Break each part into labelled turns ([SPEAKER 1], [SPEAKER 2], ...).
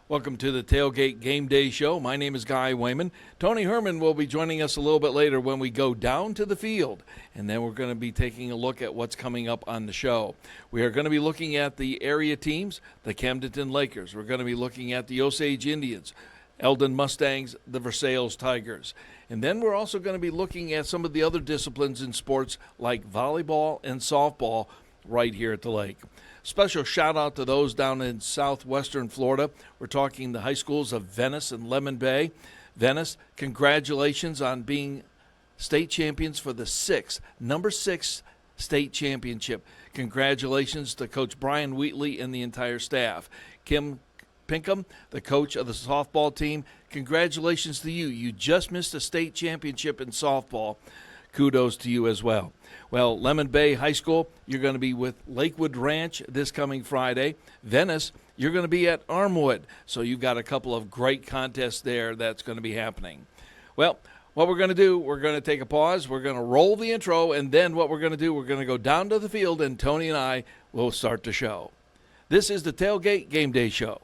[SPEAKER 1] Welcome to the Tailgate Gameday show. My name is Guy Wehman. Tony Hermann will be joining us a little bit later when we go down to the field, and then we're going to be taking a look at what's coming up on the show. We are going to be looking at the area teams, the Camdenton Lakers. We're going to be looking at the Osage Indians, Eldon Mustangs, the Versailles Tigers. And then we're also going to be looking at some of the other disciplines in sports like volleyball and softball right here at the lake. Special shout out to those down in southwestern Florida. We're talking the high schools of Venice and Lemon Bay. Venice, congratulations on being state champions for the number six state championship. Congratulations to Coach Brian Wheatley and the entire staff. Kim Pinkham, the coach of the softball team, congratulations to you. You just missed a state championship in softball. Kudos to you as well. Well, Lemon Bay High School, you're going to be with Lakewood Ranch this coming Friday. Venice, you're going to be at Armwood. So you've got a couple of great contests there that's going to be happening. Well, what we're going to do, we're going to take a pause. We're going to roll the intro, and then what we're going to do, we're going to go down to the field, and Tony and I will start the show. This is the Tailgate Game Day Show.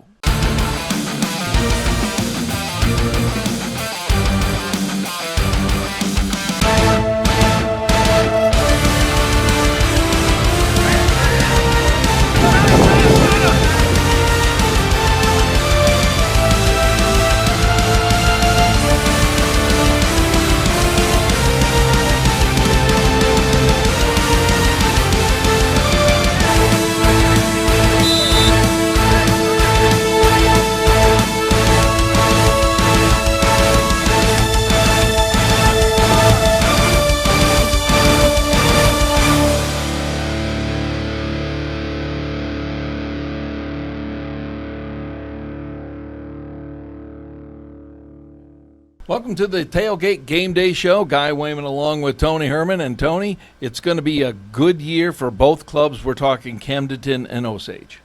[SPEAKER 1] Welcome to the Tailgate Game Day Show. Guy Wehman along with Tony Hermann. And Tony, it's going to be a good year for both clubs. We're talking Camdenton and Osage.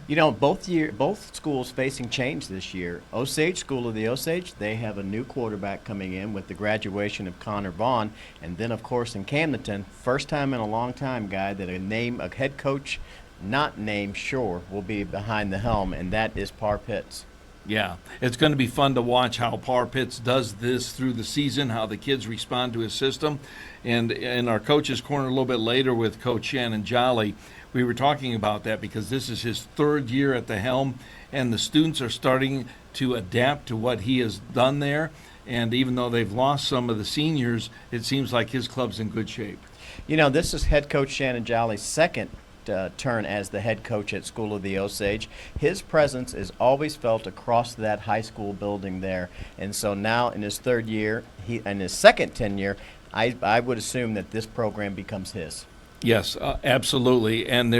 [SPEAKER 2] You know, both schools facing change this year. Osage, School of the Osage, they have a new quarterback coming in with the graduation of Connor Vaughn. And then, of course, in Camdenton, first time in a long time, Guy, that a head coach not named Shore will be behind the helm, and that is Parr Pitts.
[SPEAKER 1] Yeah, it's going to be fun to watch how Parr Pitts does this through the season, how the kids respond to his system. And in our coach's corner a little bit later with Coach Shannon Jolly, we were talking about that because this is his third year at the helm, and the students are starting to adapt to what he has done there. And even though they've lost some of the seniors, it seems like his club's in good shape.
[SPEAKER 2] You know, this is head coach Shannon Jolly's second turn as the head coach at School of the Osage. His presence is always felt across that high school building there, and so now in his third year, in his second tenure, I would assume that this program becomes his.
[SPEAKER 1] Yes, absolutely. And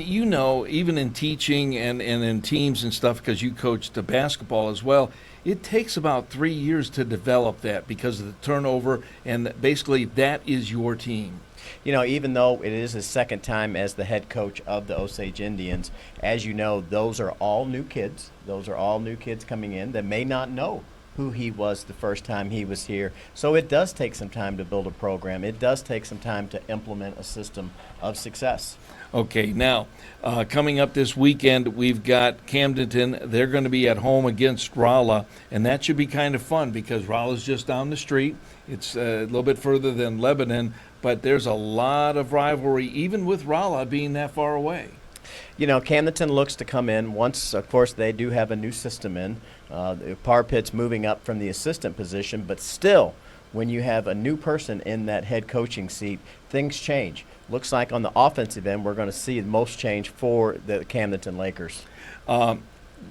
[SPEAKER 1] you know, even in teaching and in teams and stuff, because you coached the basketball as well, it takes about 3 years to develop that because of the turnover, and basically that is your team.
[SPEAKER 2] You know, even though it is his second time as the head coach of the Osage Indians, as you know, those are all new kids. Those are all new kids coming in that may not know who he was the first time he was here. So it does take some time to build a program. It does take some time to implement a system of success.
[SPEAKER 1] Okay, now, coming up this weekend, we've got Camdenton. They're going to be at home against Rolla, and that should be kind of fun because Rolla's just down the street. It's a little bit further than Lebanon, but there's a lot of rivalry, even with Rolla being that far away.
[SPEAKER 2] You know, Camdenton looks to come in once, of course, they do have a new system in. Parr Pitts moving up from the assistant position, but still, when you have a new person in that head coaching seat, things change. Looks like on the offensive end, we're going to see the most change for the Camdenton Lakers.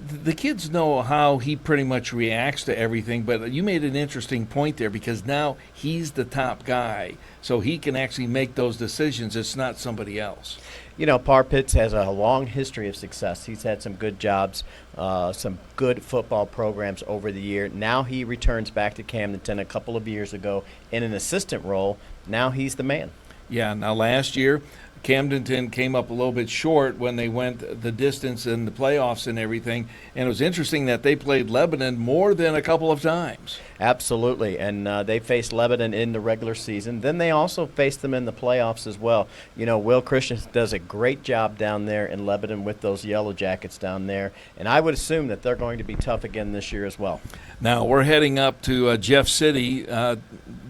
[SPEAKER 1] The kids know how he pretty much reacts to everything, but you made an interesting point there because now he's the top guy, so he can actually make those decisions. It's not somebody else.
[SPEAKER 2] You know, Parr Pitts has a long history of success. He's had some good jobs, some good football programs over the year. Now he returns back to Camdenton a couple of years ago in an assistant role. Now he's the man.
[SPEAKER 1] Yeah, now last year, Camdenton came up a little bit short when they went the distance in the playoffs and everything. And it was interesting that they played Lebanon more than a couple of times.
[SPEAKER 2] Absolutely, and they faced Lebanon in the regular season. Then they also faced them in the playoffs as well. You know, Will Christian does a great job down there in Lebanon with those Yellow Jackets down there, and I would assume that they're going to be tough again this year as well.
[SPEAKER 1] Now, we're heading up to Jeff City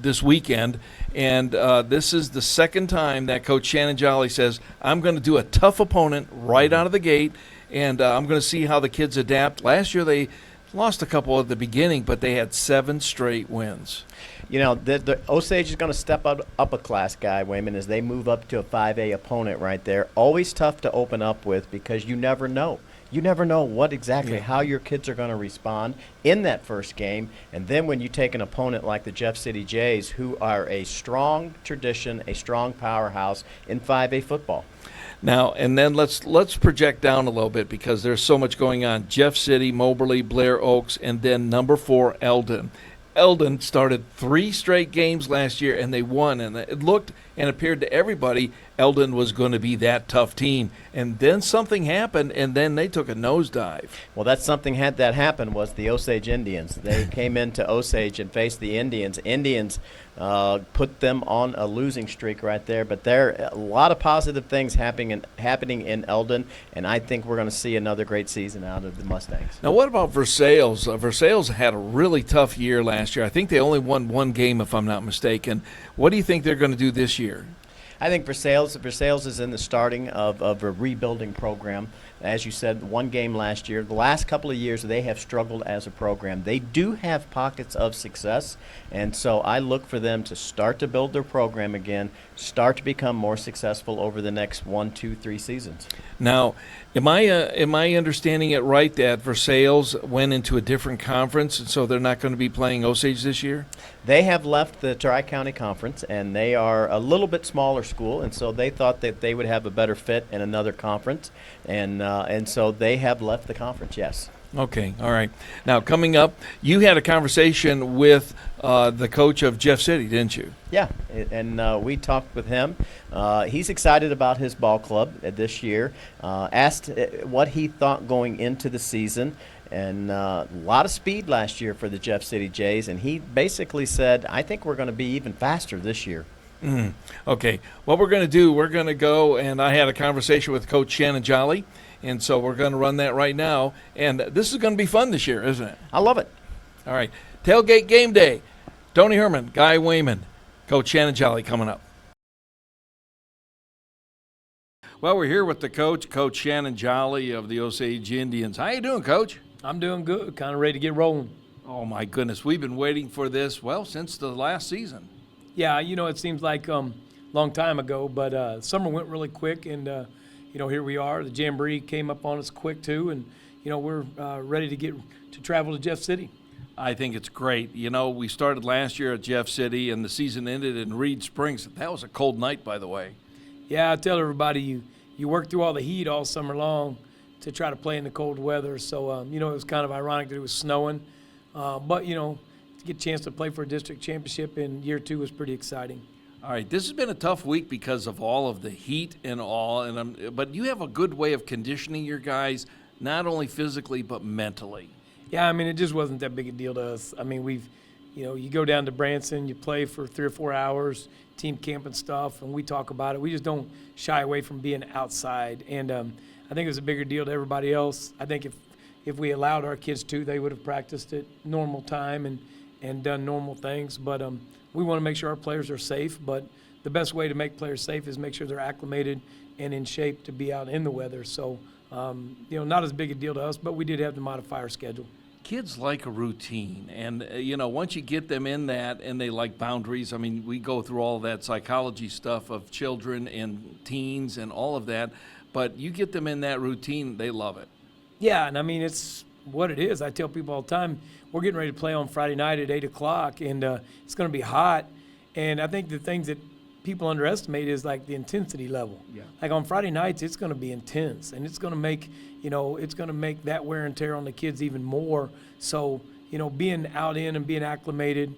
[SPEAKER 1] this weekend, and this is the second time that Coach Shannon Jolly says, I'm going to do a tough opponent right out of the gate, and I'm going to see how the kids adapt. Last year they lost a couple at the beginning, but they had 7 straight wins.
[SPEAKER 2] You know, the Osage is going to step up a class, Guy Wehman, as they move up to a 5A opponent right there. Always tough to open up with because you never know. You never know what exactly how your kids are going to respond in that first game. And then when you take an opponent like the Jeff City Jays, who are a strong tradition, a strong powerhouse in 5A football.
[SPEAKER 1] Now, and then let's project down a little bit because there's so much going on. Jeff City, Moberly, Blair Oaks, and then number 4, Eldon. Eldon started 3 straight games last year, and they won. And it looked and appeared to everybody Eldon was going to be that tough team. And then something happened, and then they took a nosedive.
[SPEAKER 2] Well, that something that happened was the Osage Indians. They came into Osage and faced the Indians. Indians put them on a losing streak right there. But there are a lot of positive things happening in Eldon, and I think we're going to see another great season out of the Mustangs.
[SPEAKER 1] Now, what about Versailles? Versailles had a really tough year last year. I think they only won 1 game, if I'm not mistaken. What do you think they're going to do this year?
[SPEAKER 2] I think Versailles is in the starting of a rebuilding program. As you said, 1 game last year. The last couple of years, they have struggled as a program. They do have pockets of success, and so I look for them to start to build their program again, start to become more successful over the next 1, 2, 3 seasons.
[SPEAKER 1] Now, am I understanding it right that Versailles went into a different conference, and so they're not going to be playing Osage this year?
[SPEAKER 2] They have left the Tri-County Conference, and they are a little bit smaller school, and so they thought that they would have a better fit in another conference, and so they have left the conference, yes.
[SPEAKER 1] Okay, all right. Now, coming up, you had a conversation with the coach of Jeff City, didn't you?
[SPEAKER 2] Yeah, and we talked with him. He's excited about his ball club this year, asked what he thought going into the season, and a lot of speed last year for the Jeff City Jays, and he basically said, I think we're going to be even faster this year.
[SPEAKER 1] Okay, what we're going to do, we're going to go, and I had a conversation with Coach Shannon Jolly, and so we're going to run that right now, and this is going to be fun this year, isn't it?
[SPEAKER 2] I love it.
[SPEAKER 1] All right, Tailgate Game Day. Tony Hermann, Guy Wehman, Coach Shannon Jolly coming up. Well, we're here with the coach, Coach Shannon Jolly of the Osage Indians. How you doing, Coach?
[SPEAKER 3] I'm doing good, kind of ready to get rolling.
[SPEAKER 1] Oh, my goodness. We've been waiting for this, well, since the last season.
[SPEAKER 3] Yeah, you know, it seems like a long time ago, but summer went really quick, and, you know, here we are. The Jamboree came up on us quick, too, and, you know, we're ready to get to travel to Jeff City.
[SPEAKER 1] I think it's great. You know, we started last year at Jeff City, and the season ended in Reed Springs. That was a cold night, by the way.
[SPEAKER 3] Yeah, I tell everybody you work through all the heat all summer long to try to play in the cold weather. So, you know, it was kind of ironic that it was snowing. But, you know, to get a chance to play for a district championship in year 2 was pretty exciting.
[SPEAKER 1] All right, this has been a tough week because of all of the heat and all, but you have a good way of conditioning your guys, not only physically but mentally.
[SPEAKER 3] Yeah, I mean, it just wasn't that big a deal to us. I mean, you know, you go down to Branson, you play for 3 or 4 hours, team camp and stuff, and we talk about it. We just don't shy away from being outside. And I think it was a bigger deal to everybody else. I think if we allowed our kids to, they would have practiced at normal time and done normal things. But we want to make sure our players are safe. But the best way to make players safe is make sure they're acclimated and in shape to be out in the weather. So, you know, not as big a deal to us, but we did have to modify our schedule.
[SPEAKER 1] Kids like a routine, and you know, once you get them in that, and they like boundaries. I mean, we go through all that psychology stuff of children and teens and all of that, but you get them in that routine, they love it.
[SPEAKER 3] Yeah, and I mean, it's what it is. I tell people all the time, we're getting ready to play on Friday night at 8 o'clock, and it's going to be hot, and I think the things that people underestimate is like the intensity level.
[SPEAKER 1] Yeah.
[SPEAKER 3] Like on Friday nights, it's going to be intense, and it's going to make, you know, it's going to make that wear and tear on the kids even more. So, you know, being out in and being acclimated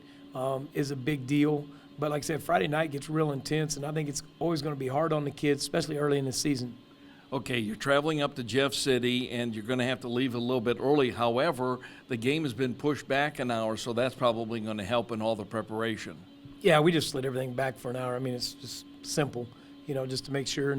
[SPEAKER 3] is a big deal. But like I said, Friday night gets real intense, and I think it's always going to be hard on the kids, especially early in the season.
[SPEAKER 1] Okay, you're traveling up to Jeff City, and you're going to have to leave a little bit early. However, the game has been pushed back an hour, so that's probably going to help in all the preparation.
[SPEAKER 3] Yeah, we just slid everything back for an hour. I mean, it's just simple, just to make sure.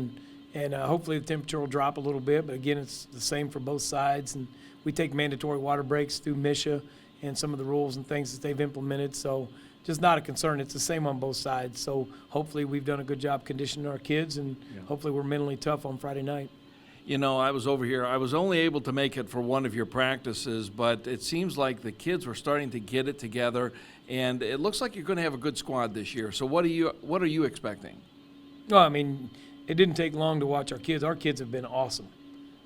[SPEAKER 3] And hopefully the temperature will drop a little bit. But, again, it's the same for both sides. And we take mandatory water breaks through MSHA and some of the rules and things that they've implemented. So just not a concern. It's the same on both sides. So hopefully we've done a good job conditioning our kids, and hopefully we're mentally tough on Friday night.
[SPEAKER 1] I was over here. I was only able to make it for one of your practices, but it seems like the kids were starting to get it together, and it looks like you're going to have a good squad this year. So what are you expecting?
[SPEAKER 3] No, I mean, it didn't take long to watch our kids. Our kids have been awesome.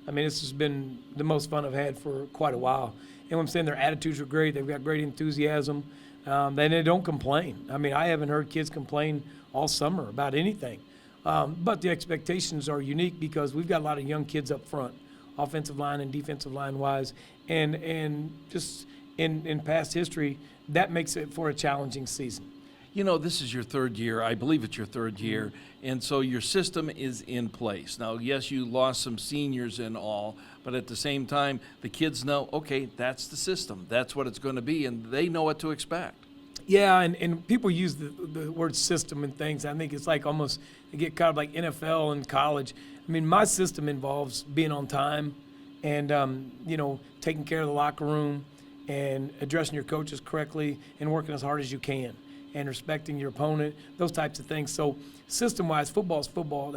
[SPEAKER 3] I mean, this has been the most fun I've had for quite a while. And when I'm saying their attitudes are great, they've got great enthusiasm. They don't complain. I mean, I haven't heard kids complain all summer about anything. But the expectations are unique because we've got a lot of young kids up front, offensive line and defensive line wise. And just in past history, that makes it for a challenging season.
[SPEAKER 1] This is your third year. I believe it's your third year. And so your system is in place. Now, yes, you lost some seniors and all, but at the same time, the kids know, okay, that's the system. That's what it's going to be, and they know what to expect.
[SPEAKER 3] Yeah, and people use the word system and things. I think it's like almost they get caught up like NFL and college. I mean, my system involves being on time and, taking care of the locker room and addressing your coaches correctly and working as hard as you can and respecting your opponent, those types of things. So system-wise, football is football.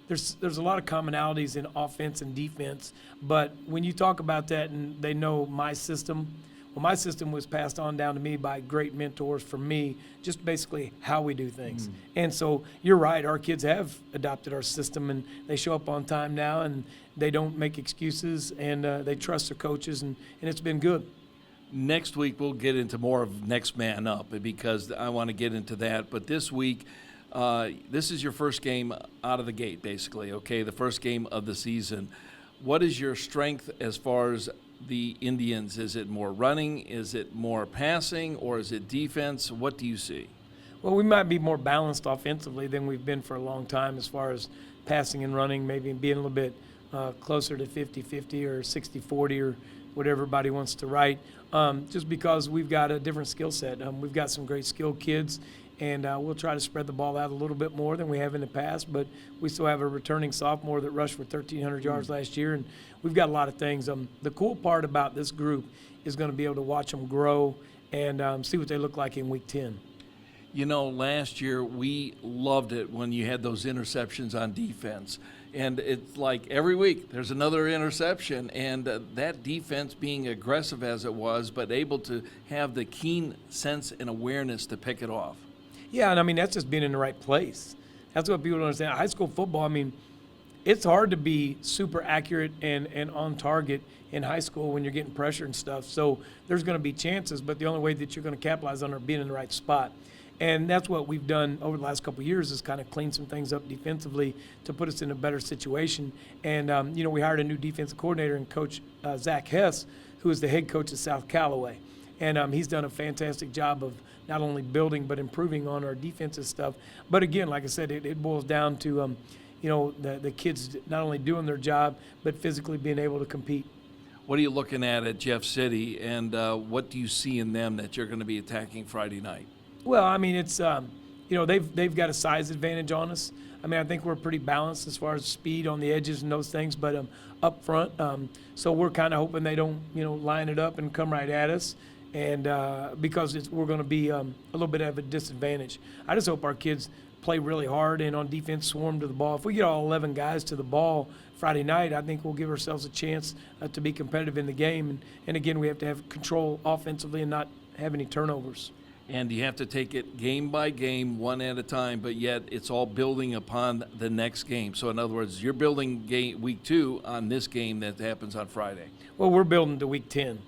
[SPEAKER 3] There's a lot of commonalities in offense and defense, but when you talk about that and they know my system, well, my system was passed on down to me by great mentors for me, just basically how we do things. And so you're right, our kids have adopted our system, and they show up on time now, and they don't make excuses, and they trust their coaches, and it's been good.
[SPEAKER 1] Next week, we'll get into more of Next Man Up because I want to get into that. But this week, this is your first game out of the gate, basically, okay, the first game of the season. What is your strength as far as the Indians? Is it more running? Is it more passing? Or is it defense? What do you see?
[SPEAKER 3] Well, we might be more balanced offensively than we've been for a long time as far as passing and running, maybe being a little bit closer to 50-50 or 60-40 or whatever everybody wants to write, just because we've got a different skill set. We've got some great skilled kids, and we'll try to spread the ball out a little bit more than we have in the past, but we still have a returning sophomore that rushed for 1,300 yards last year, and we've got a lot of things. The cool part about this group is going to be able to watch them grow and see what they look like in Week 10.
[SPEAKER 1] Last year we loved it when you had those interceptions on defense. And it's like every week there's another interception, and that defense being aggressive as it was, but able to have the keen sense and awareness to pick it off.
[SPEAKER 3] Yeah, and I mean, that's just being in the right place. That's what people don't understand. High school football, I mean, it's hard to be super accurate and on target in high school when you're getting pressure and stuff. So there's going to be chances, but the only way that you're going to capitalize on it is being in the right spot. And that's what we've done over the last couple of years is kind of clean some things up defensively to put us in a better situation. And, we hired a new defensive coordinator and coach, Zach Hess, who is the head coach of South Callaway. And he's done a fantastic job of not only building but improving on our defensive stuff. But, again, like I said, it boils down to, the kids not only doing their job but physically being able to compete.
[SPEAKER 1] What are you looking at Jeff City, and what do you see in them that you're going to be attacking Friday night?
[SPEAKER 3] Well, I mean, it's they've got a size advantage on us. I mean, I think we're pretty balanced as far as speed on the edges and those things, but up front, so we're kind of hoping they don't line it up and come right at us, and because we're going to be a little bit of a disadvantage. I just hope our kids play really hard and on defense swarm to the ball. If we get all 11 guys to the ball Friday night, I think we'll give ourselves a chance to be competitive in the game. And again, we have to have control offensively and not have any turnovers.
[SPEAKER 1] And you have to take it game by game, one at a time, but yet it's all building upon the next game. So, in other words, you're building week 2 on this game that happens on Friday.
[SPEAKER 3] Well, we're building to week 10.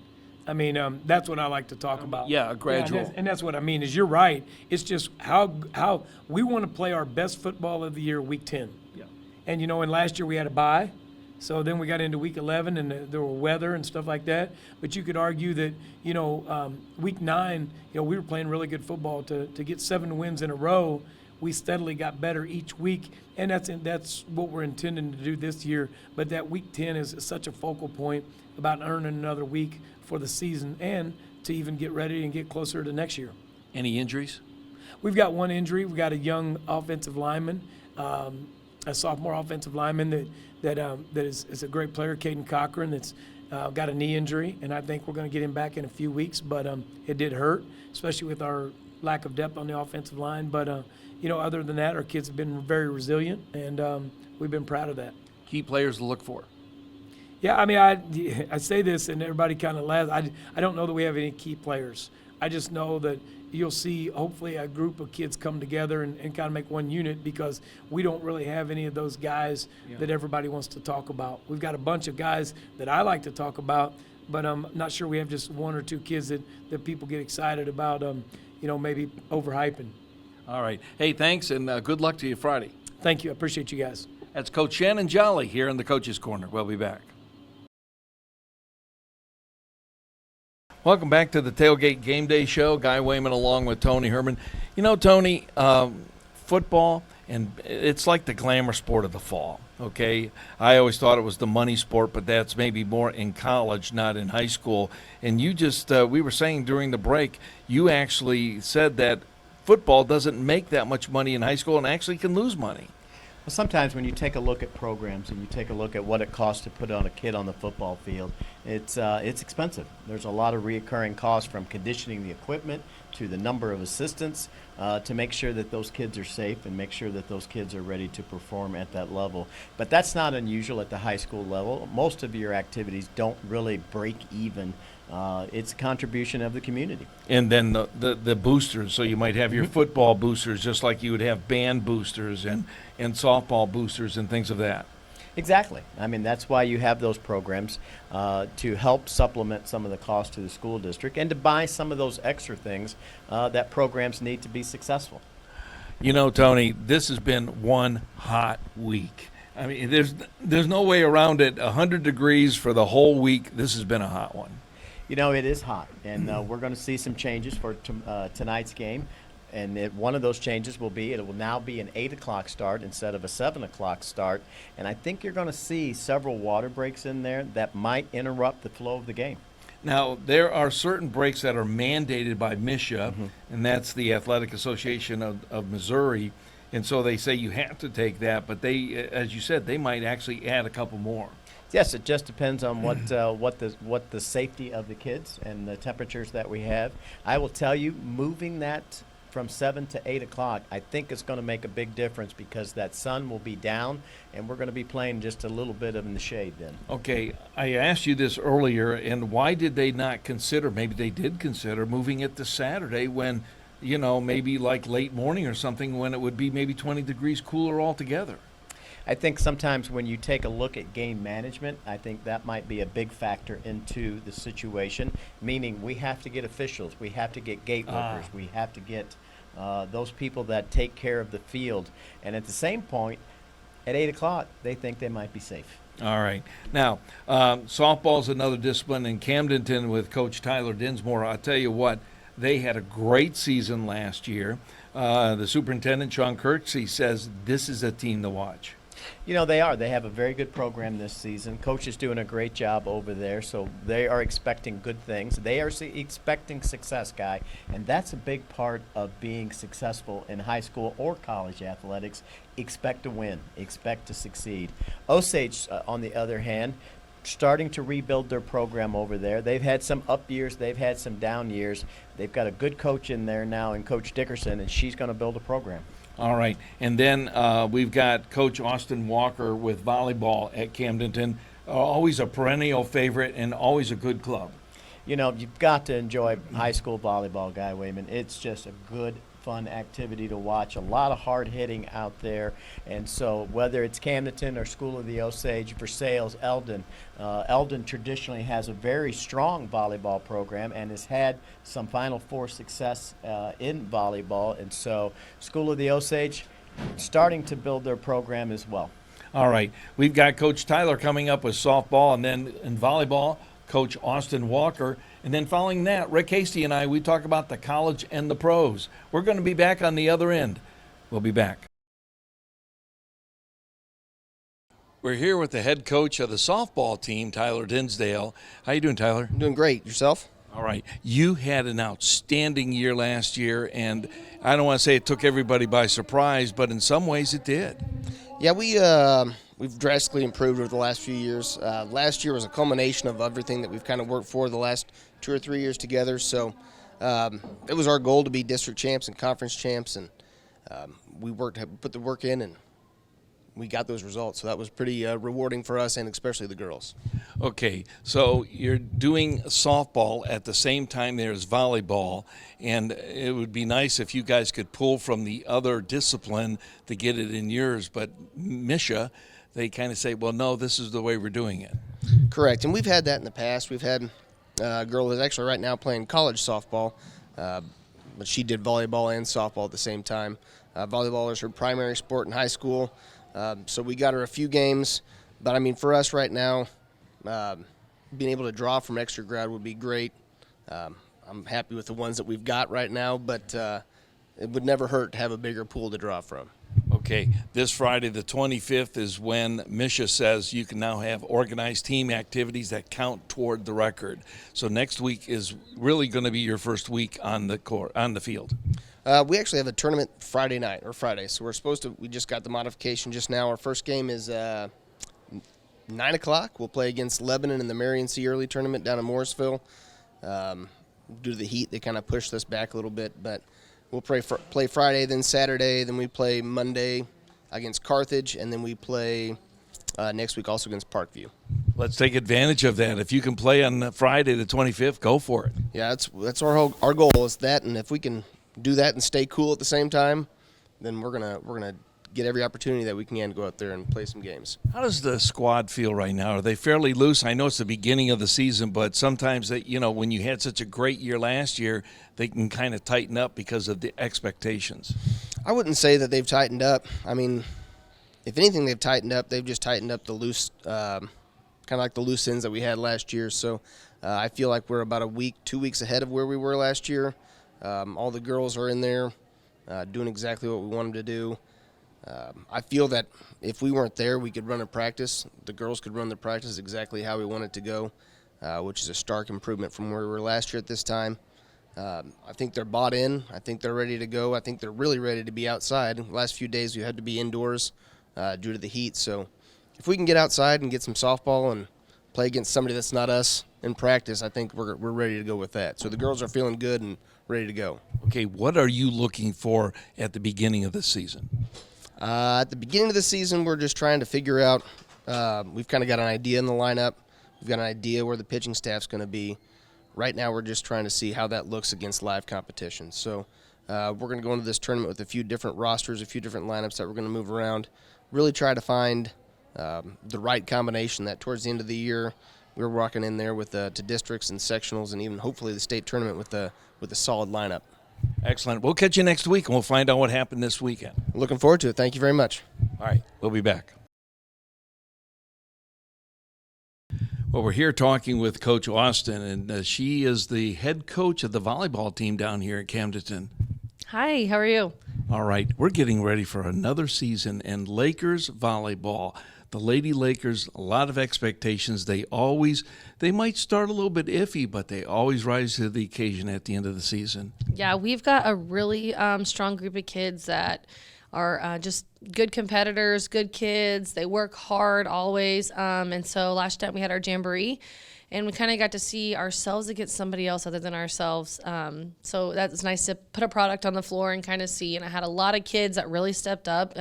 [SPEAKER 3] I mean, that's what I like to talk about.
[SPEAKER 1] Yeah, a gradual.
[SPEAKER 3] Yeah, and that's what I mean is you're right. It's just how we want to play our best football of the year week 10.
[SPEAKER 1] Yeah.
[SPEAKER 3] And, and last year we had a bye. So then we got into week 11, and there were weather and stuff like that. But you could argue that, week 9, we were playing really good football. To get 7 wins in a row, we steadily got better each week, and that's what we're intending to do this year. But that week 10 is such a focal point about earning another week for the season and to even get ready and get closer to next year.
[SPEAKER 1] Any injuries?
[SPEAKER 3] We've got one injury. We've got a young offensive lineman, a sophomore offensive lineman that is a great player, Caden Cochran, that's got a knee injury, and I think we're going to get him back in a few weeks. But it did hurt, especially with our lack of depth on the offensive line. But other than that, our kids have been very resilient, and we've been proud of that.
[SPEAKER 1] Key players to look for.
[SPEAKER 3] Yeah, I mean, I say this, and everybody kind of laughs. I don't know that we have any key players. I just know that you'll see, hopefully, a group of kids come together and kind of make one unit, because we don't really have any of those guys that everybody wants to talk about. We've got a bunch of guys that I like to talk about, but I'm not sure we have just 1 or 2 kids that people get excited about, maybe overhyping.
[SPEAKER 1] All right. Hey, thanks, and good luck to you Friday.
[SPEAKER 3] Thank you. I appreciate you guys.
[SPEAKER 1] That's Coach Shannon Jolly here in the Coach's Corner. We'll be back. Welcome back to the Tailgate Gameday Show. Guy Wehman along with Tony Hermann. Tony, football, and it's like the glamour sport of the fall, okay? I always thought it was the money sport, but that's maybe more in college, not in high school. And you just, we were saying during the break, you actually said that football doesn't make that much money in high school and actually can lose money.
[SPEAKER 2] Well, sometimes when you take a look at programs and you take a look at what it costs to put on a kid on the football field, it's expensive. There's a lot of reoccurring costs, from conditioning the equipment to the number of assistants, to make sure that those kids are safe and make sure that those kids are ready to perform at that level. But that's not unusual at the high school level. Most of your activities don't really break even. It's a contribution of the community.
[SPEAKER 1] And then the boosters, so you might have your football boosters just like you would have band boosters and softball boosters and things of that.
[SPEAKER 2] Exactly. I mean, that's why you have those programs, to help supplement some of the cost to the school district and to buy some of those extra things that programs need to be successful.
[SPEAKER 1] Tony, this has been one hot week. I mean, there's no way around it. 100 degrees for the whole week. This has been a hot one.
[SPEAKER 2] It is hot, and we're going to see some changes for tonight's game. And one of those changes will be, it will now be an 8 o'clock start instead of a 7 o'clock start. And I think you're going to see several water breaks in there that might interrupt the flow of the game.
[SPEAKER 1] Now, there are certain breaks that are mandated by MSHA, and that's the Athletic Association of Missouri. And so they say you have to take that, but they, as you said, they might actually add a couple more.
[SPEAKER 2] Yes, it just depends on what the safety of the kids and the temperatures that we have. I will tell you, moving that from 7 to 8 o'clock, I think it's going to make a big difference, because that sun will be down, and we're going to be playing just a little bit in the shade then.
[SPEAKER 1] Okay, I asked you this earlier, and why did they not consider, maybe they did consider, moving it to Saturday when, maybe like late morning or something, when it would be maybe 20 degrees cooler altogether?
[SPEAKER 2] I think sometimes when you take a look at game management, I think that might be a big factor into the situation, meaning we have to get officials, we have to get gate workers, we have to get those people that take care of the field. And at the same point, at 8 o'clock, they think they might be safe.
[SPEAKER 1] All right. Now, softball's another discipline in Camdenton with Coach Tyler Dinsmore. I'll tell you what, they had a great season last year. The superintendent, Sean Kirksey, says this is a team to watch.
[SPEAKER 2] They are. They have a very good program this season. Coach is doing a great job over there, so they are expecting good things. They are expecting success, Guy, and that's a big part of being successful in high school or college athletics. Expect to win. Expect to succeed. Osage, on the other hand, starting to rebuild their program over there. They've had some up years. They've had some down years. They've got a good coach in there now in Coach Dickerson, and she's going to build a program.
[SPEAKER 1] All right. And then we've got Coach Austin Walker with volleyball at Camdenton. Always a perennial favorite and always a good club.
[SPEAKER 2] You've got to enjoy high school volleyball, Guy Wehman. It's just a good, fun activity to watch. A lot of hard hitting out there. And so whether it's Camdenton or School of the Osage, Versailles, Eldon, Eldon traditionally has a very strong volleyball program and has had some Final Four success in volleyball. And so School of the Osage starting to build their program as well.
[SPEAKER 1] All right. We've got Coach Tyler coming up with softball, and then in volleyball, Coach Austin Walker. And then following that, Rick Hasty and I, we talk about the college and the pros. We're going to be back on the other end. We'll be back. We're here with the head coach of the softball team, Tyler Dinsdale. How you doing, Tyler?
[SPEAKER 4] I'm doing great. Yourself?
[SPEAKER 1] All right. You had an outstanding year last year, and I don't want to say it took everybody by surprise, but in some ways it did.
[SPEAKER 4] Yeah, we've drastically improved over the last few years. Last year was a culmination of everything that we've kind of worked for the last 2 or 3 years together. So it was our goal to be district champs and conference champs, and we put the work in, and we got those results. So that was pretty rewarding for us, and especially the girls.
[SPEAKER 1] Okay, so you're doing softball at the same time there's volleyball, and it would be nice if you guys could pull from the other discipline to get it in yours. But Misha, they kind of say, well, no, this is the way we're doing it.
[SPEAKER 4] Correct, and we've had that in the past. We've had a girl who's actually right now playing college softball, but she did volleyball and softball at the same time. Volleyball is her primary sport in high school. So we got her a few games, but I mean, for us right now, being able to draw from extra grad would be great. I'm happy with the ones that we've got right now, but it would never hurt to have a bigger pool to draw from.
[SPEAKER 1] Okay, this Friday the 25th is when Misha says you can now have organized team activities that count toward the record. So next week is really going to be your first week on the court, on the field.
[SPEAKER 4] We actually have a tournament Friday, so we just got the modification just now. Our first game is 9 o'clock. We'll play against Lebanon in the Marion C. Early tournament down in Morrisville. Due to the heat, they kind of pushed us back a little bit, but we'll play Friday, then Saturday, then we play Monday against Carthage, and then we play next week also against Parkview.
[SPEAKER 1] Let's take advantage of that. If you can play on Friday the 25th, go for it.
[SPEAKER 4] Yeah, that's our goal is that, and if we can do that and stay cool at the same time, then we're gonna get every opportunity that we can to go out there and play some games.
[SPEAKER 1] How does the squad feel right now? Are they fairly loose? I know it's the beginning of the season, but sometimes when you had such a great year last year, they can kind of tighten up because of the expectations.
[SPEAKER 4] I wouldn't say that they've tightened up. I mean, if anything, they've tightened up. They've just tightened up the loose, kind of like the loose ends that we had last year. So I feel like we're about 2 weeks ahead of where we were last year. All the girls are in there doing exactly what we want them to do. I feel that if we weren't there, we could run a practice. The girls could run the practice exactly how we want it to go, which is a stark improvement from where we were last year at this time. I think they're bought in. I think they're ready to go. I think they're really ready to be outside. The last few days we had to be indoors due to the heat. So if we can get outside and get some softball and play against somebody that's not us in practice, I think we're ready to go with that. So the girls are feeling good and ready to go.
[SPEAKER 1] Okay, what are you looking for at the beginning of the season?
[SPEAKER 4] At the beginning of the season, we're just trying to figure out, we've kind of got an idea in the lineup. We've got an idea where the pitching staff's going to be. Right now, we're just trying to see how that looks against live competition. So we're going to go into this tournament with a few different rosters, a few different lineups that we're going to move around, really try to find the right combination that towards the end of the year, we're walking in there with to districts and sectionals and even hopefully the state tournament with a solid lineup.
[SPEAKER 1] Excellent. We'll catch you next week, and we'll find out what happened this weekend.
[SPEAKER 4] Looking forward to it. Thank you very much.
[SPEAKER 1] All right, we'll be back. Well, we're here talking with Coach Austin, and she is the head coach of the volleyball team down here at Camdenton.
[SPEAKER 5] Hi, how are you?
[SPEAKER 1] All right, we're getting ready for another season, and Lakers volleyball. The Lady Lakers, a lot of expectations. They might start a little bit iffy, but they always rise to the occasion at the end of the season.
[SPEAKER 5] Yeah, we've got a really strong group of kids that are just good competitors, good kids. They work hard always. And so last time we had our jamboree, and we kind of got to see ourselves against somebody else other than ourselves. So that's nice to put a product on the floor and kind of see. And I had a lot of kids that really stepped up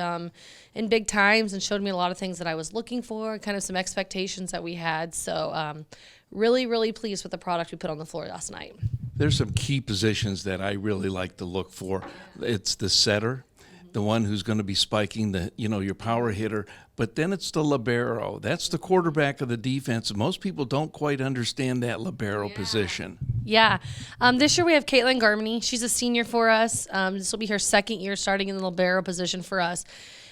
[SPEAKER 5] in big times and showed me a lot of things that I was looking for, kind of some expectations that we had. So really, really pleased with the product we put on the floor last night.
[SPEAKER 1] There's some key positions that I really like to look for. It's the setter, the one who's going to be spiking your power hitter, but then it's the libero. That's the quarterback of the defense. Most people don't quite understand that libero position.
[SPEAKER 5] Yeah. This year we have Caitlin Garmany. She's a senior for us. This will be her second year starting in the libero position for us.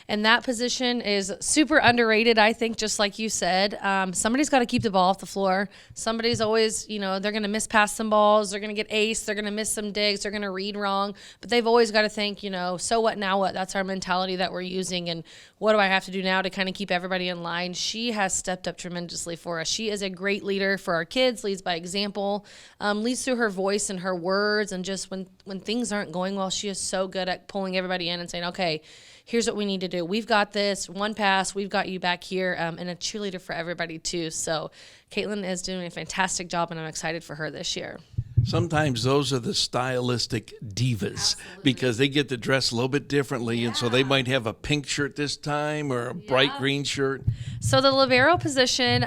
[SPEAKER 5] And that position is super underrated, I think, just like you said. Somebody's got to keep the ball off the floor. Somebody's always, they're going to miss pass some balls. They're going to get ace. They're going to miss some digs. They're going to read wrong. But they've always got to think, so what, now what? That's our mentality that we're using. And what do I have to do now to kind of keep everybody in line? She has stepped up tremendously for us. She is a great leader for our kids, leads by example, leads through her voice and her words. And just when things aren't going well, she is so good at pulling everybody in and saying, okay, here's what we need to do. We've got this. One pass. We've got you back here. And a cheerleader for everybody, too. So Caitlin is doing a fantastic job, and I'm excited for her this year.
[SPEAKER 1] Sometimes those are the stylistic divas.
[SPEAKER 5] Absolutely.
[SPEAKER 1] Because they get to dress a little bit differently, and so they might have a pink shirt this time or a bright green shirt.
[SPEAKER 5] So the libero position,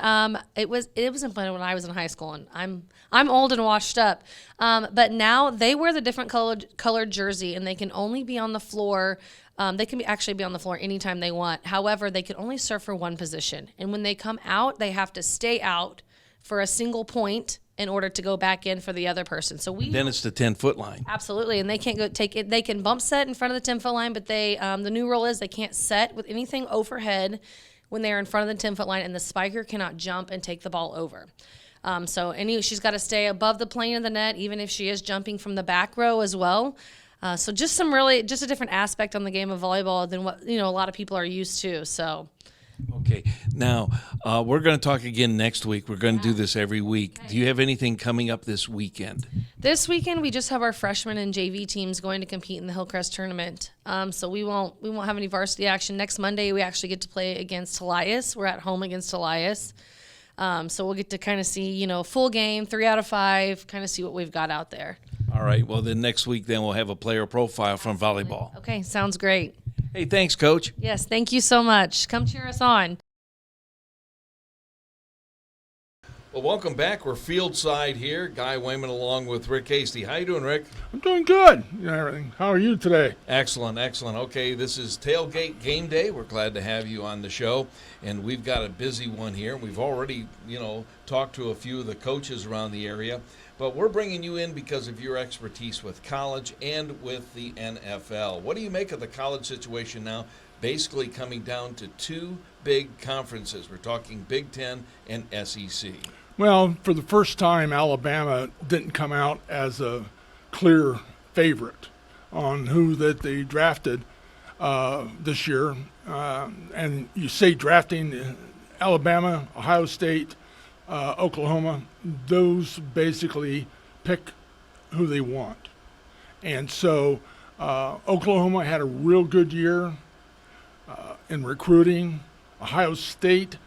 [SPEAKER 5] it was implemented when I was in high school, and I'm old and washed up. But now they wear the different colored jersey, and they can only be on the floor. They can actually be on the floor anytime they want. However, they can only serve for one position, and when they come out, they have to stay out for a single point in order to go back in for the other person. So
[SPEAKER 1] Then it's the 10-foot line.
[SPEAKER 5] Absolutely, and they can't go take it. They can bump set in front of the 10-foot line, but the new rule is they can't set with anything overhead when they're in front of the 10-foot line, and the spiker cannot jump and take the ball over. She's got to stay above the plane of the net, even if she is jumping from the back row as well. So just a different aspect on the game of volleyball than what a lot of people are used to. So.
[SPEAKER 1] Okay. Now, we're going to talk again next week. We're going to do this every week. Do you have anything coming up this weekend?
[SPEAKER 5] This weekend, we just have our freshman and JV teams going to compete in the Hillcrest tournament. So we won't have any varsity action. Next Monday, we actually get to play against Elias. We're at home against Elias. So we'll get to kind of see, full game, 3 out of 5, kind of see what we've got out there.
[SPEAKER 1] All right. Well, then next week, then we'll have a player profile from volleyball.
[SPEAKER 5] Okay, sounds great.
[SPEAKER 1] Hey, thanks, Coach.
[SPEAKER 5] Yes, thank you so much. Come cheer us on.
[SPEAKER 1] Well, welcome back. We're field side here. Guy Wehman along with Rick Hasty. How you doing, Rick?
[SPEAKER 6] I'm doing good. How are you today?
[SPEAKER 1] Excellent, excellent. Okay, this is Tailgate Game Day. We're glad to have you on the show, and we've got a busy one here. We've already, talked to a few of the coaches around the area, but we're bringing you in because of your expertise with college and with the NFL. What do you make of the college situation now? Basically coming down to 2 big conferences. We're talking Big Ten and SEC.
[SPEAKER 6] Well, for the first time, Alabama didn't come out as a clear favorite on who that they drafted this year. And you say drafting Alabama, Ohio State, Oklahoma, those basically pick who they want. And so Oklahoma had a real good year in recruiting. Ohio State,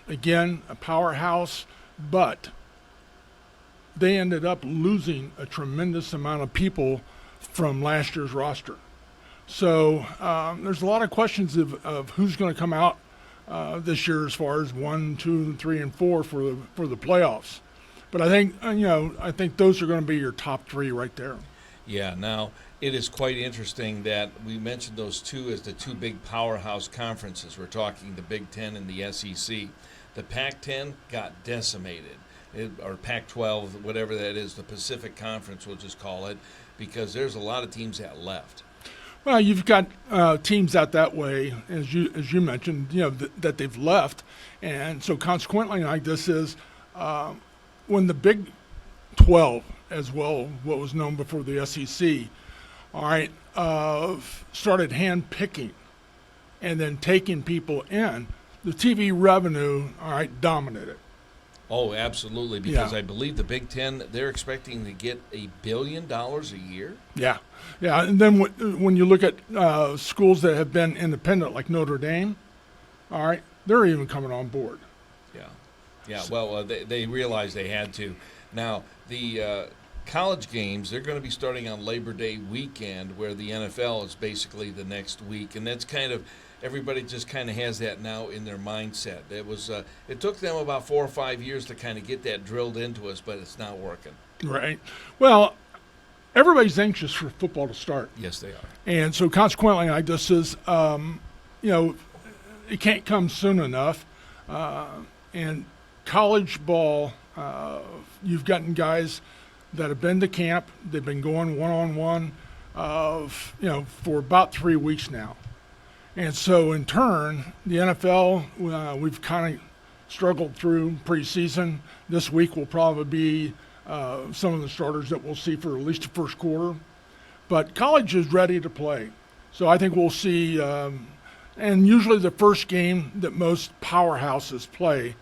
[SPEAKER 6] again, a powerhouse, but they ended up losing a tremendous amount of people from last year's roster. So there's a lot of questions of who's going to come out this year as far as 1, 2, 3, and 4 for the playoffs. But I think those are going to be your top 3 right there.
[SPEAKER 1] Yeah, now it is quite interesting that we mentioned those 2 as the 2 big powerhouse conferences. We're talking the Big Ten and the SEC. The Pac-10 got decimated, or Pac-12, whatever that is, the Pacific Conference, we'll just call it, because there's a lot of teams that left.
[SPEAKER 6] Well, you've got teams out that way, as you mentioned, that they've left, and so consequently, like this is when the Big 12, as well, what was known before the SEC, all right, started hand-picking and then taking people in, the TV revenue, all right, dominated.
[SPEAKER 1] Oh, absolutely, because
[SPEAKER 6] Yeah.
[SPEAKER 1] I believe the Big Ten, they're expecting to get $1 billion a year.
[SPEAKER 6] Yeah, and then when you look at schools that have been independent, like Notre Dame, all right, they're even coming on board.
[SPEAKER 1] Yeah. Well, they realized they had to. Now, the college games, they're going to be starting on Labor Day weekend, where the NFL is basically the next week, and that's kind of everybody just kind of has that now in their mindset. It took them about 4 or 5 years to kind of get that drilled into us, but it's not working.
[SPEAKER 6] Right. Well, everybody's anxious for football to start.
[SPEAKER 1] Yes, they are.
[SPEAKER 6] And so consequently, I just says, it can't come soon enough. And college ball, you've gotten guys that have been to camp. They've been going one-on-one, for about 3 weeks now. And so in turn, the NFL, we've kind of struggled through preseason. This week will probably be some of the starters that we'll see for at least the first quarter. But college is ready to play. So I think we'll see, and usually the first game that most powerhouses play,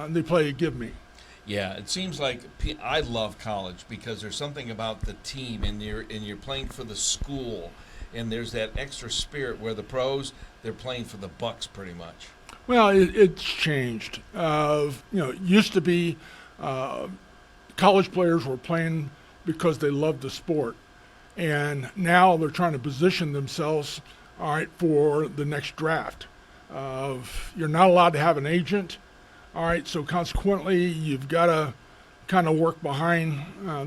[SPEAKER 6] they play a give me.
[SPEAKER 1] Yeah, it seems like I love college because there's something about the team, and you're playing for the school, and there's that extra spirit where the pros, they're playing for the bucks pretty much.
[SPEAKER 6] Well, it's changed. It used to be college players were playing because they loved the sport, and now they're trying to position themselves, all right, for the next draft. You're not allowed to have an agent. All right, so consequently, you've got to kind of work behind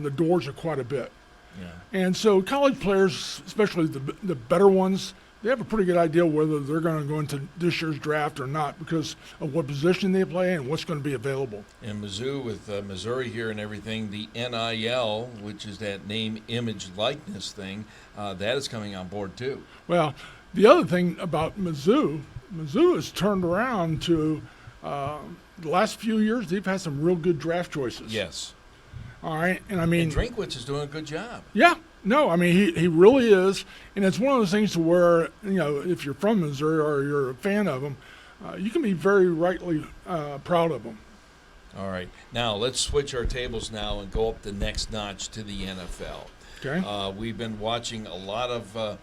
[SPEAKER 6] the doors quite a bit.
[SPEAKER 1] Yeah.
[SPEAKER 6] And so college players, especially the better ones, they have a pretty good idea whether they're going to go into this year's draft or not because of what position they play and what's going to be available.
[SPEAKER 1] And Mizzou, with Missouri here and everything, the NIL, which is that name, image, likeness thing, that is coming on board too.
[SPEAKER 6] Well, the other thing about Mizzou has turned around to the last few years, they've had some real good draft choices.
[SPEAKER 1] Yes.
[SPEAKER 6] All right, and I mean,
[SPEAKER 1] And Drinkwitz is doing a good job.
[SPEAKER 6] yeah, no, I mean he really is, and it's one of those things to where if you're from Missouri or you're a fan of them, you can be very rightly proud of them.
[SPEAKER 1] All right. Now, let's switch our tables now and go up the next notch to the NFL.
[SPEAKER 6] Okay.
[SPEAKER 1] We've been watching a lot of,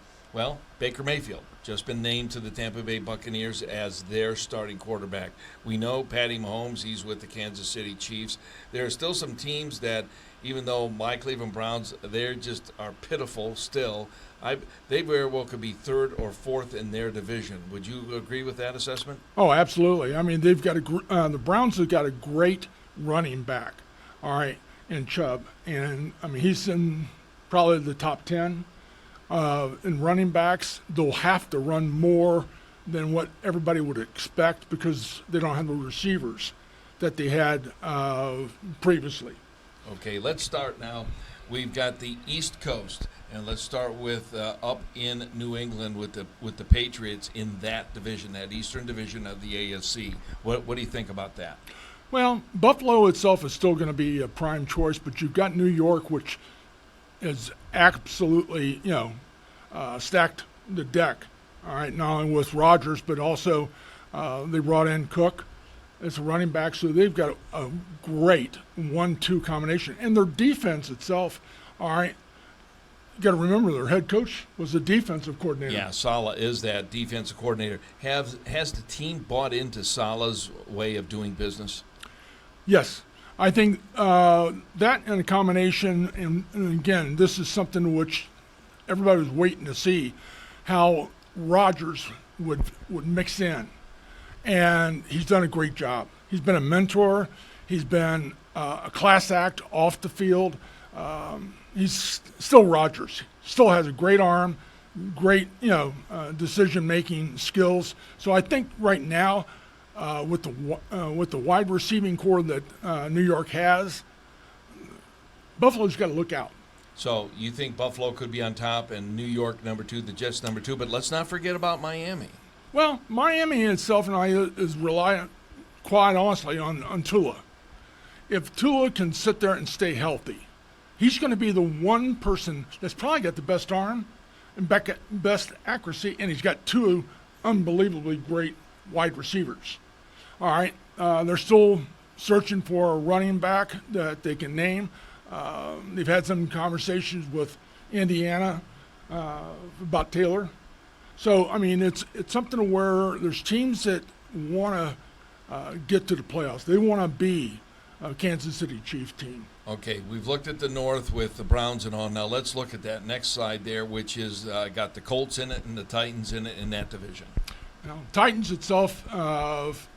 [SPEAKER 1] Baker Mayfield just been named to the Tampa Bay Buccaneers as their starting quarterback. We know Patty Mahomes, he's with the Kansas City Chiefs. There are still some teams that, even though my Cleveland Browns, they just are pitiful still, they very well could be third or fourth in their division. Would you agree with that assessment?
[SPEAKER 6] Oh, absolutely. I mean, they've got the Browns have got a great running back, all right, in Chubb, and I mean he's in probably the top 10 in running backs. They'll have to run more than what everybody would expect because they don't have the receivers that they had previously.
[SPEAKER 1] Okay, let's start now. We've got the East Coast, and let's start with up in New England with the Patriots in that division, that Eastern Division of the AFC. What do you think about that?
[SPEAKER 6] Well, Buffalo itself is still going to be a prime choice, but you've got New York, which is absolutely, stacked the deck. All right, not only with Rodgers, but also they brought in Cook as a running back, so they've got a great 1-2 combination. And their defense itself, all right, you got to remember their head coach was a defensive coordinator.
[SPEAKER 1] Yeah, Saleh is that defensive coordinator. Has the team bought into Saleh's way of doing business?
[SPEAKER 6] Yes. I think that and a combination, and again, this is something which everybody was waiting to see, how Rodgers would mix in. And he's done a great job. He's been a mentor. He's been a class act off the field. He's still Rodgers. Still has a great arm, great decision-making skills. So I think right now, with the wide receiving core that New York has, Buffalo's got to look out.
[SPEAKER 1] So you think Buffalo could be on top and New York number 2, the Jets number 2, but let's not forget about Miami.
[SPEAKER 6] Well, Miami itself and I is reliant, quite honestly, on Tua. If Tua can sit there and stay healthy, he's going to be the one person that's probably got the best arm and best accuracy, and he's got 2 unbelievably great wide receivers. All right, they're still searching for a running back that they can name. They've had some conversations with Indiana about Taylor. So, I mean, it's something where there's teams that want to get to the playoffs. They want to be a Kansas City Chiefs team.
[SPEAKER 1] Okay, we've looked at the North with the Browns and all. Now let's look at that next side there, which is got the Colts in it and the Titans in it in that division.
[SPEAKER 6] Now, Titans itself have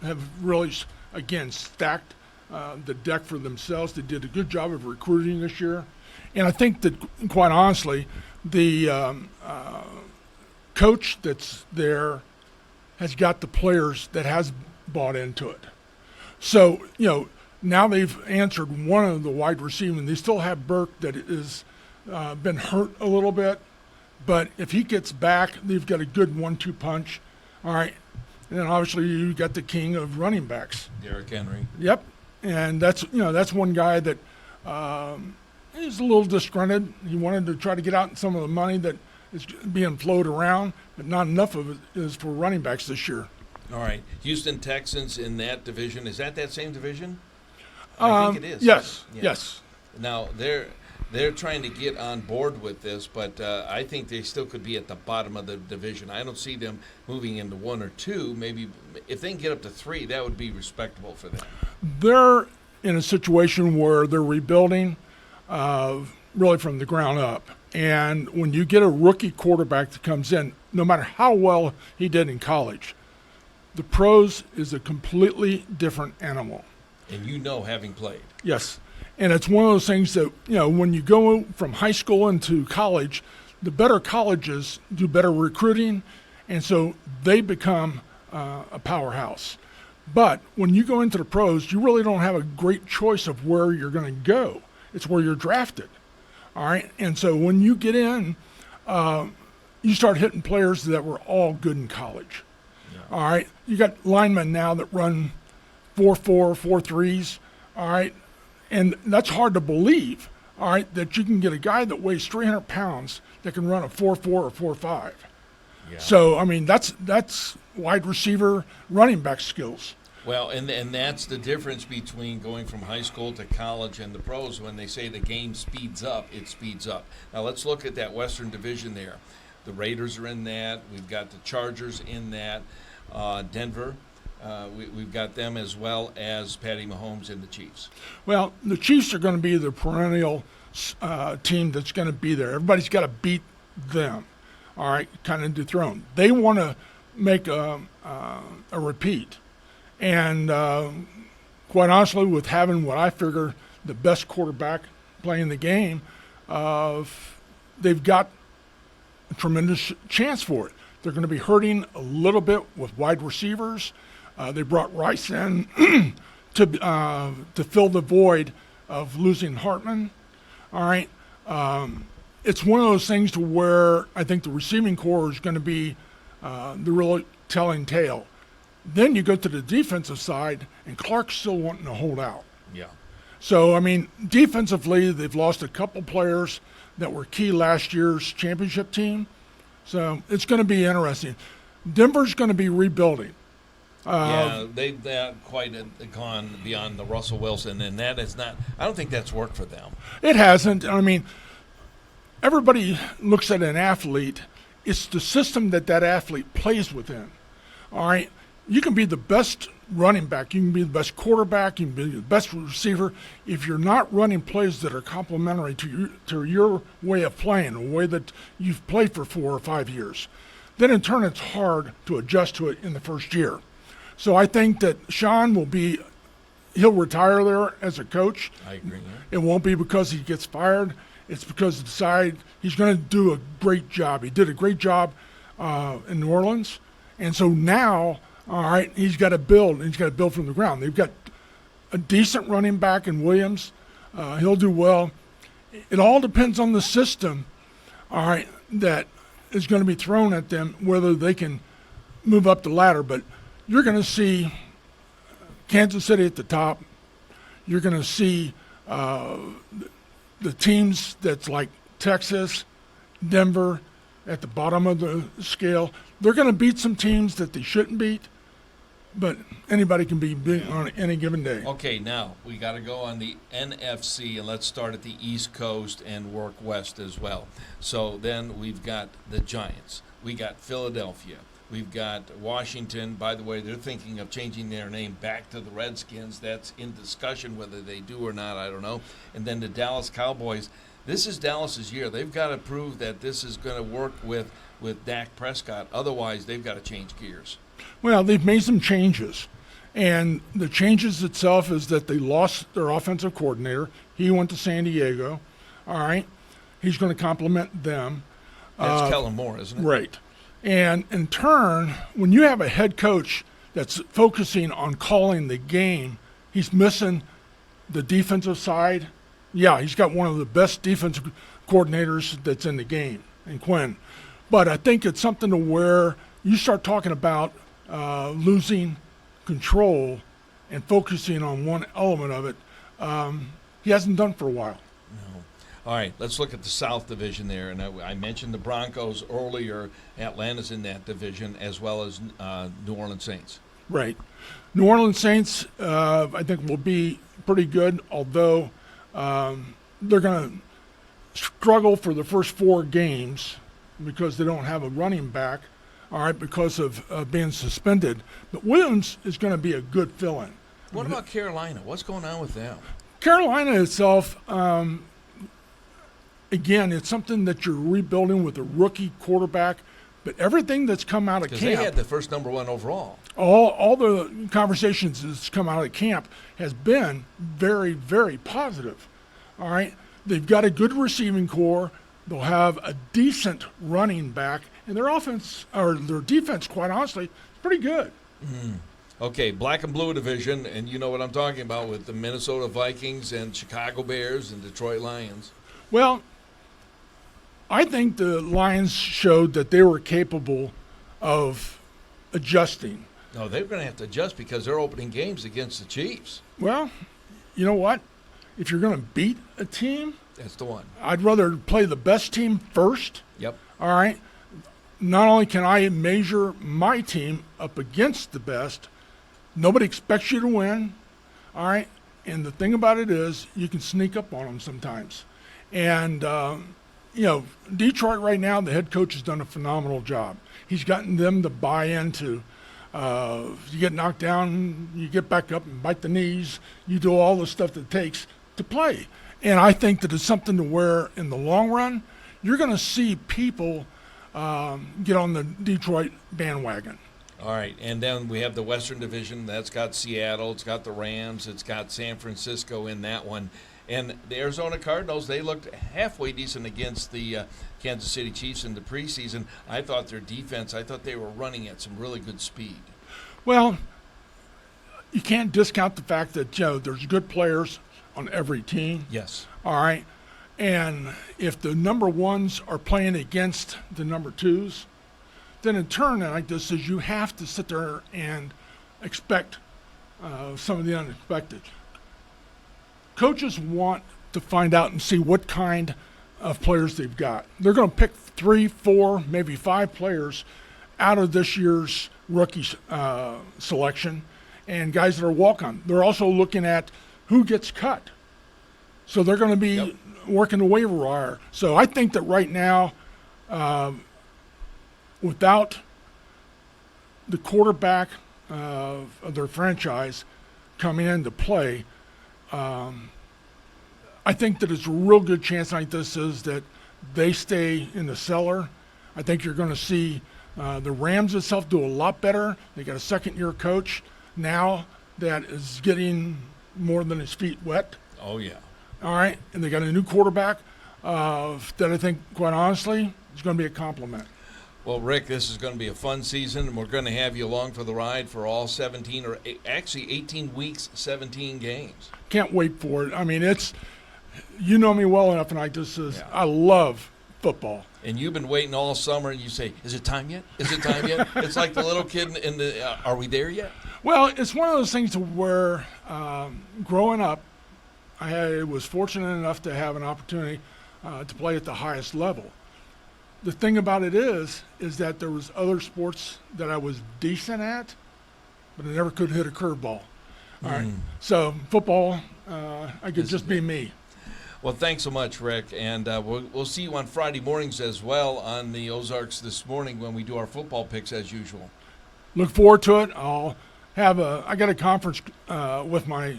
[SPEAKER 6] really, again, stacked the deck for themselves. They did a good job of recruiting this year. And I think that, quite honestly, the coach that's there has got the players that has bought into it. So, now they've answered one of the wide receivers. They still have Burke that has been hurt a little bit. But if he gets back, they've got a good 1-2 punch. All right. And then obviously you got the king of running backs.
[SPEAKER 1] Derrick Henry.
[SPEAKER 6] Yep. And that's one guy that he's a little disgruntled. He wanted to try to get out some of the money that is being flowed around, but not enough of it is for running backs this year.
[SPEAKER 1] All right. Houston Texans in that division. Is that same division? I think it is.
[SPEAKER 6] Yes.
[SPEAKER 1] Yeah.
[SPEAKER 6] Yes.
[SPEAKER 1] Now, they're trying to get on board with this, but I think they still could be at the bottom of the division. I don't see them moving into 1 or 2. Maybe if they can get up to 3, that would be respectable for them.
[SPEAKER 6] They're in a situation where they're rebuilding really from the ground up. And when you get a rookie quarterback that comes in, no matter how well he did in college, the pros is a completely different animal.
[SPEAKER 1] And having played.
[SPEAKER 6] Yes. And it's one of those things that, when you go from high school into college, the better colleges do better recruiting, and so they become a powerhouse. But when you go into the pros, you really don't have a great choice of where you're going to go. It's where you're drafted. All right. And so when you get in, you start hitting players that were all good in college. Yeah. All right. You got linemen now that run 4.4, 4.3s. All right. And that's hard to believe. All right. That you can get a guy that weighs 300 pounds that can run a 4.4 or 4.5. Yeah. So, I mean, that's wide receiver running back skills.
[SPEAKER 1] Well, and that's the difference between going from high school to college and the pros. When they say the game speeds up, it speeds up. Now let's look at that Western Division there. The Raiders are in that. We've got the Chargers in that. Denver, we've got them as well as Patty Mahomes and the Chiefs.
[SPEAKER 6] Well, the Chiefs are going to be the perennial team that's going to be there. Everybody's got to beat them, all right, kind of dethrone. They want to make a repeat. And quite honestly, with having what I figure the best quarterback playing the game, they've got a tremendous chance for it. They're going to be hurting a little bit with wide receivers. They brought Rice in to fill the void of losing Hartman. All right. It's one of those things to where I think the receiving core is going to be the real telling tale. Then you go to the defensive side, and Clark's still wanting to hold out.
[SPEAKER 1] Yeah.
[SPEAKER 6] So, I mean, defensively, they've lost a couple players that were key last year's championship team. So it's going to be interesting. Denver's going to be rebuilding.
[SPEAKER 1] They've quite gone beyond the Russell Wilson, and that is not – I don't think that's worked for them.
[SPEAKER 6] It hasn't. I mean, everybody looks at an athlete. It's the system that athlete plays within. All right? You can be the best running back. You can be the best quarterback. You can be the best receiver. If you're not running plays that are complementary to your way of playing, the way that you've played for 4 or 5 years, then in turn it's hard to adjust to it in the first year. So I think that Sean he'll retire there as a coach.
[SPEAKER 1] I agree. Yeah.
[SPEAKER 6] It won't be because he gets fired. It's because he decided he's going to do a great job. He did a great job in New Orleans. And so now, all right, he's got to build, and he's got to build from the ground. They've got a decent running back in Williams. He'll do well. It all depends on the system, all right, that is going to be thrown at them, whether they can move up the ladder. But you're going to see Kansas City at the top. You're going to see the teams that's like Texas, Denver at the bottom of the scale. They're going to beat some teams that they shouldn't beat. But anybody can be big on any given day.
[SPEAKER 1] Okay, now we got to go on the NFC, and let's start at the East Coast and work west as well. So then we've got the Giants. We got Philadelphia. We've got Washington. By the way, they're thinking of changing their name back to the Redskins. That's in discussion whether they do or not, I don't know. And then the Dallas Cowboys. This is Dallas's year. They've got to prove that this is going to work with Dak Prescott. Otherwise, they've got to change gears.
[SPEAKER 6] Well, they've made some changes, and the changes itself is that they lost their offensive coordinator. He went to San Diego. All right. He's going to complement them.
[SPEAKER 1] That's Kellen Moore, isn't it?
[SPEAKER 6] Right. And in turn, when you have a head coach that's focusing on calling the game, he's missing the defensive side. Yeah, he's got one of the best defensive coordinators that's in the game. and Quinn. But I think it's something to where you start talking about losing control and focusing on one element of it. He hasn't done for a while.
[SPEAKER 1] All right, let's look at the South Division there. And I mentioned the Broncos earlier. Atlanta's in that division, as well as New Orleans Saints.
[SPEAKER 6] Right. New Orleans Saints, I think, will be pretty good, although they're going to struggle for the first 4 games because they don't have a running back, all right, because of being suspended. But Williams is going to be a good fill-in.
[SPEAKER 1] What about Carolina? What's going on with them?
[SPEAKER 6] Carolina itself, again, it's something that you're rebuilding with a rookie quarterback, but everything that's come out of camp.
[SPEAKER 1] Because they had the first number 1 overall.
[SPEAKER 6] All the conversations that's come out of camp has been very, very positive. All right, they've got a good receiving core. They'll have a decent running back, and their offense or their defense, quite honestly, is pretty good.
[SPEAKER 1] Okay, black and blue division, and you know what I'm talking about with the Minnesota Vikings and Chicago Bears and Detroit Lions.
[SPEAKER 6] Well, I think the Lions showed that they were capable of adjusting.
[SPEAKER 1] No, they're going to have to adjust because they're opening games against the Chiefs.
[SPEAKER 6] Well, you know what? If you're going to beat a team,
[SPEAKER 1] That's the one.
[SPEAKER 6] I'd rather play the best team first.
[SPEAKER 1] Yep.
[SPEAKER 6] All right. Not only can I measure my team up against the best, nobody expects you to win. All right. And the thing about it is you can sneak up on them sometimes. And, Detroit right now, the head coach has done a phenomenal job. He's gotten them to buy into you get knocked down, you get back up and bite the knees. You do all the stuff that it takes to play. And I think that it's something to where, in the long run, you're going to see people get on the Detroit bandwagon.
[SPEAKER 1] All right, and then we have the Western Division. That's got Seattle. It's got the Rams. It's got San Francisco in that one. And the Arizona Cardinals, they looked halfway decent against the Kansas City Chiefs in the preseason. I thought their defense, I thought they were running at some really good speed.
[SPEAKER 6] Well, you can't discount the fact that, there's good players on every team.
[SPEAKER 1] Yes.
[SPEAKER 6] All right. And if the number 1s are playing against the number 2s, then in turn, like this is you have to sit there and expect some of the unexpected. Coaches want to find out and see what kind of players they've got. They're going to pick 3, 4, maybe 5 players out of this year's rookie selection and guys that are walk-on. They're also looking at who gets cut. So they're going to be working the waiver wire. So I think that right now, without the quarterback of their franchise coming into play, I think that it's a real good chance like this is that they stay in the cellar. I think you're going to see the Rams itself do a lot better. They got a second-year coach now that is getting more than his feet wet.
[SPEAKER 1] Oh, yeah.
[SPEAKER 6] All right, and they got a new quarterback that I think, quite honestly, is going to be a compliment.
[SPEAKER 1] Well, Rick, this is going to be a fun season, and we're going to have you along for the ride for all 17, or actually 18 weeks, 17 games.
[SPEAKER 6] Can't wait for it. I mean, you know me well enough, and I love football.
[SPEAKER 1] And you've been waiting all summer, and you say, is it time yet? Is it time yet? It's like the little kid in the, are we there yet?
[SPEAKER 6] Well, it's one of those things to where growing up, I was fortunate enough to have an opportunity to play at the highest level. The thing about it is that there was other sports that I was decent at, but I never could hit a curveball. All right, so football, I could just be me.
[SPEAKER 1] Well, thanks so much, Rick, and we'll see you on Friday mornings as well on the Ozarks this morning when we do our football picks as usual.
[SPEAKER 6] Look forward to it. I got a conference with my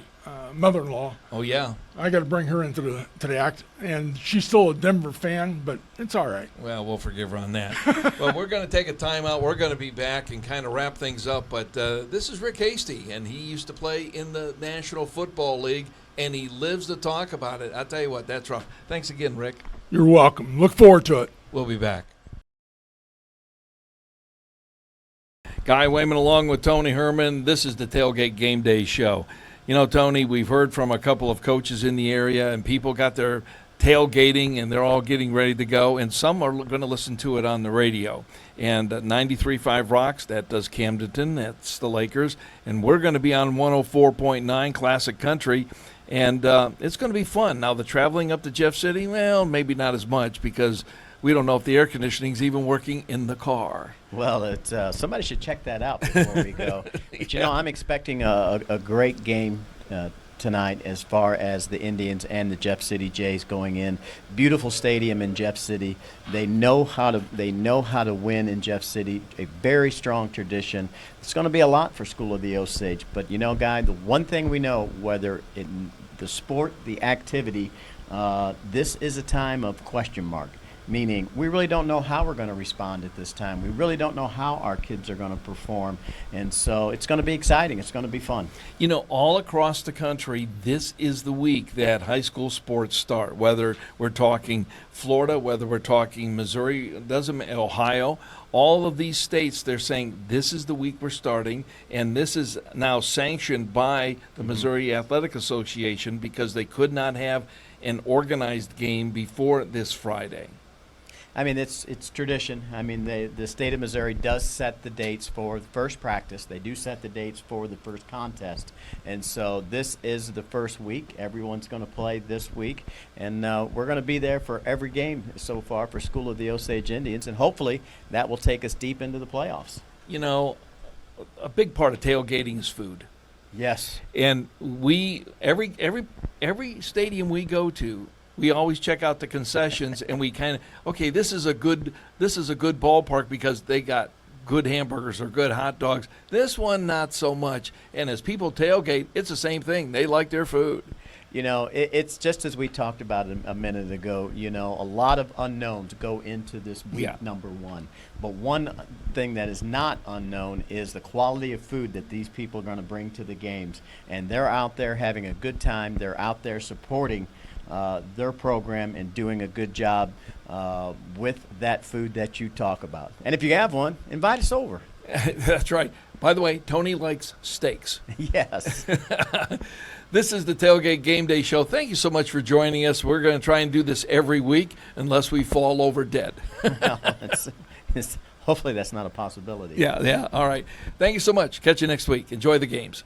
[SPEAKER 6] mother-in-law.
[SPEAKER 1] Oh, yeah?
[SPEAKER 6] I got to bring her into the act, and she's still a Denver fan, but it's all right.
[SPEAKER 1] Well, we'll forgive her on that. Well, we're going to take a timeout. We're going to be back and kind of wrap things up, but this is Rick Hasty, and he used to play in the National Football League, and he lives to talk about it. I'll tell you what, that's rough. Thanks again, Rick.
[SPEAKER 6] You're welcome. Look forward to it.
[SPEAKER 1] We'll be back. Guy Wehman along with Tony Hermann. This is the Tailgate Gameday show. You know, Tony, we've heard from a couple of coaches in the area, and people got their tailgating, and they're all getting ready to go, and some are going to listen to it on the radio. And 93.5 Rocks, that does Camdenton, that's the Lakers, and we're going to be on 104.9 Classic Country, and it's going to be fun. Now, the traveling up to Jeff City, well, maybe not as much, because we don't know if the air conditioning's even working in the car.
[SPEAKER 2] Well, it's, somebody should check that out before we go. But, you know, I'm expecting a great game tonight as far as the Indians and the Jeff City Jays going in. Beautiful stadium in Jeff City. They know how to win in Jeff City. A very strong tradition. It's going to be a lot for School of the Osage. But, you know, Guy, the one thing we know, whether in the sport, the activity, this is a time of question mark. Meaning, we really don't know how we're going to respond at this time. We really don't know how our kids are going to perform. And so it's going to be exciting. It's going to be fun.
[SPEAKER 1] You know, all across the country, this is the week that high school sports start. Whether we're talking Florida, whether we're talking Missouri, Ohio, all of these states, they're saying this is the week we're starting, and this is now sanctioned by the Missouri Athletic Association because they could not have an organized game before this Friday.
[SPEAKER 2] I mean, it's tradition. I mean, the state of Missouri does set the dates for the first practice. They do set the dates for the first contest. And so this is the first week. Everyone's going to play this week. And we're going to be there for every game so far for School of the Osage Indians. And hopefully that will take us deep into the playoffs.
[SPEAKER 1] You know, a big part of tailgating is food.
[SPEAKER 2] Yes.
[SPEAKER 1] And we every stadium we go to, we always check out the concessions, and we kind of, okay, this is a good ballpark because they got good hamburgers or good hot dogs. This one, not so much. And as people tailgate, it's the same thing. They like their food.
[SPEAKER 2] You know, it's just as we talked about a minute ago, you know, a lot of unknowns go into this week number one. But one thing that is not unknown is the quality of food that these people are going to bring to the games. And they're out there having a good time. They're out there supporting their program and doing a good job with that food that you talk about. And if you have one, invite us over.
[SPEAKER 1] That's right. By the way, Tony likes steaks.
[SPEAKER 2] Yes.
[SPEAKER 1] This is the Tailgate Game Day Show. Thank you so much for joining us. We're going to try and do this every week unless we fall over dead.
[SPEAKER 2] Well, hopefully that's not a possibility.
[SPEAKER 1] Yeah. All right. Thank you so much. Catch you next week. Enjoy the games.